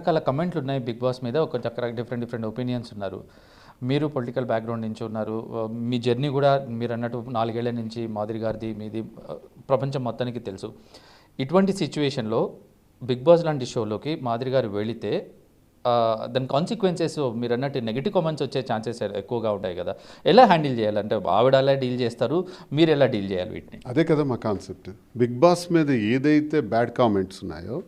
రకాల కమెంట్లు ఉన్నాయి big boss మీద. ఒక డిఫరెంట్ ఒపీనియన్స్ ఉన్నారు. మీరు పొలిటికల్ బ్యాక్గ్రౌండ్ నుంచి ఉన్నారు. మీ జర్నీ కూడా మీరు అన్నట్టు 4 ఏళ్ల నుంచి మాధురి గారిది మీది ప్రపంచం మొత్తానికి తెలుసు. ఇటువంటి సిచ్యువేషన్లో బిగ్ బాస్ లాంటి షోలోకి మాధురి గారు వెళితే దాని కాన్సిక్వెన్సెస్ మీరు అన్నట్టు నెగిటివ్ కామెంట్స్ వచ్చే ఛాన్సెస్ ఎక్కువగా ఉంటాయి కదా. ఎలా హ్యాండిల్ చేయాలంటే ఆవిడ ఎలా డీల్ చేస్తారు, మీరు ఎలా డీల్ చేయాలి వీటిని? అదే కదా మా కాన్సెప్ట్. బిగ్ బాస్ మీద ఏదైతే బ్యాడ్ కామెంట్స్ ఉన్నాయో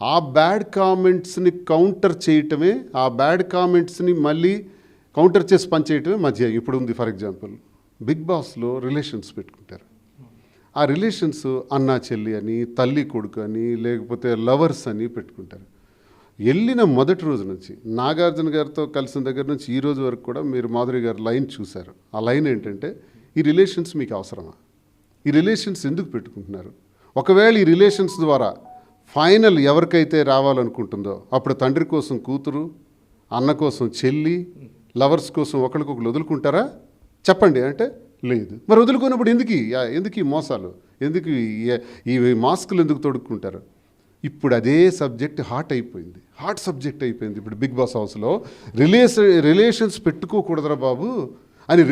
ఆ బ్యాడ్ కామెంట్స్ని కౌంటర్ చేయటమే, ఆ బ్యాడ్ కామెంట్స్ని మళ్ళీ కౌంటర్ చేసి పనిచేయటమే మధ్య. ఇప్పుడు ఉంది ఫర్ ఎగ్జాంపుల్ బిగ్ బాస్లో రిలేషన్స్ పెట్టుకుంటారు. ఆ రిలేషన్స్ అన్నా చెల్లి అని, తల్లి కొడుకు అని, లేకపోతే లవర్స్ అని పెట్టుకుంటారు. వెళ్ళిన మొదటి రోజు నుంచి నాగార్జున గారితో కలిసిన దగ్గర నుంచి ఈ రోజు వరకు కూడా మీరు మాధురి గారి లైన్ చూశారు. ఆ లైన్ ఏంటంటే, ఈ రిలేషన్స్ మీకు అవసరమా? ఈ రిలేషన్స్ ఎందుకు పెట్టుకుంటున్నారు? ఒకవేళ ఈ రిలేషన్స్ ద్వారా ఫైనల్ ఎవరికైతే రావాలనుకుంటుందో అప్పుడు తండ్రి కోసం కూతురు, అన్న కోసం చెల్లి, లవర్స్ కోసం ఒకరికొకరు వదులుకుంటారా చెప్పండి అంటే లేదు. మరి వదులుకున్నప్పుడు ఎందుకు ఈ మోసాలు, ఎందుకు ఈ మాస్కులు ఎందుకు తొడుక్కుంటారు? ఇప్పుడు అదే సబ్జెక్ట్ హాట్ సబ్జెక్ట్ అయిపోయింది. ఇప్పుడు బిగ్ బాస్ హౌస్లో రిలేషన్స్ పెట్టుకోకూడదురా బాబు అని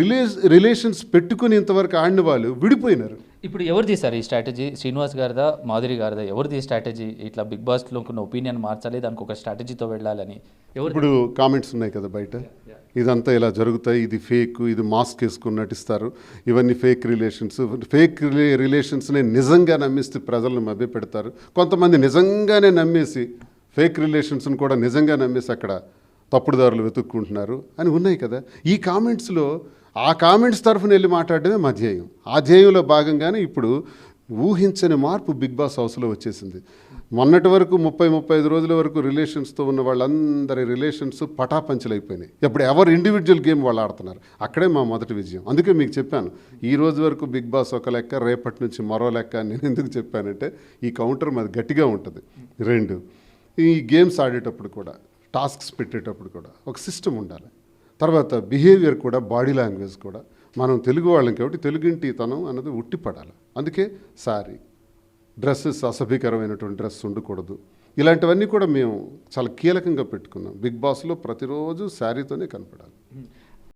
రిలేషన్స్ పెట్టుకుని ఇంతవరకు ఆడిన వాళ్ళు విడిపోయినారు. ఇప్పుడు ఎవరు తీశారు ఈ స్ట్రాటజీ? శ్రీనివాస్ గారిదా, మాధురి గారిదా? ఎవరిది స్ట్రాటజీ? ఇట్లా బిగ్ బాస్లో ఉన్న ఒపీనియన్ మార్చాలి, దానికి ఒక స్ట్రాటజీతో వెళ్ళాలని ఇప్పుడు కామెంట్స్ ఉన్నాయి కదా బయట, ఇదంతా ఇలా జరుగుతాయి, ఇది ఫేక్, ఇది మాస్క్ వేసుకుని నటిస్తారు, ఇవన్నీ ఫేక్ రిలేషన్స్ని నిజంగా నమ్మిస్తే ప్రజలను మభ్య పెడతారు. కొంతమంది నిజంగానే నమ్మేసి ఫేక్ రిలేషన్స్ని కూడా నిజంగా నమ్మేసి అక్కడ తప్పుడుదారులు వెతుక్కుంటున్నారు అని ఉన్నాయి కదా. ఈ కామెంట్స్లో ఆ కామెంట్స్ తరఫున వెళ్ళి మాట్లాడడమే మా ధ్యేయం. ఆ ధ్యేయంలో భాగంగానే ఇప్పుడు ఊహించని మార్పు బిగ్ బాస్ హౌస్లో వచ్చేసింది. మొన్నటి వరకు 30-35 రోజుల వరకు రిలేషన్స్తో ఉన్న వాళ్ళందరి రిలేషన్స్ పటాపంచలైపోయినాయి. ఇప్పుడు ఎవరు ఇండివిజువల్ గేమ్ వాళ్ళు ఆడుతున్నారు. అక్కడే మా మొదటి విజయం. అందుకే మీకు చెప్పాను, ఈ రోజు వరకు బిగ్ బాస్ ఒక లెక్క, రేపటి నుంచి మరో లెక్క. నేను ఎందుకు చెప్పానంటే ఈ కౌంటర్ మాది గట్టిగా ఉంటుంది. 2, ఈ గేమ్స్ ఆడేటప్పుడు కూడా, టాస్క్స్ పెట్టేటప్పుడు కూడా ఒక సిస్టమ్ ఉండాలి. తర్వాత బిహేవియర్ కూడా, బాడీ లాంగ్వేజ్ కూడా. మనం తెలుగు వాళ్ళం కాబట్టి తెలుగింటితనం అన్నది ఉట్టిపడాలి. అందుకే సారీ, డ్రెస్సెస్ అసభ్యకరమైనటువంటి డ్రెస్ ఉండకూడదు. ఇలాంటివన్నీ కూడా మేము చాలా కీలకంగా పెట్టుకున్నాం. బిగ్ బాస్లో ప్రతిరోజు శారీతోనే కనపడాలి.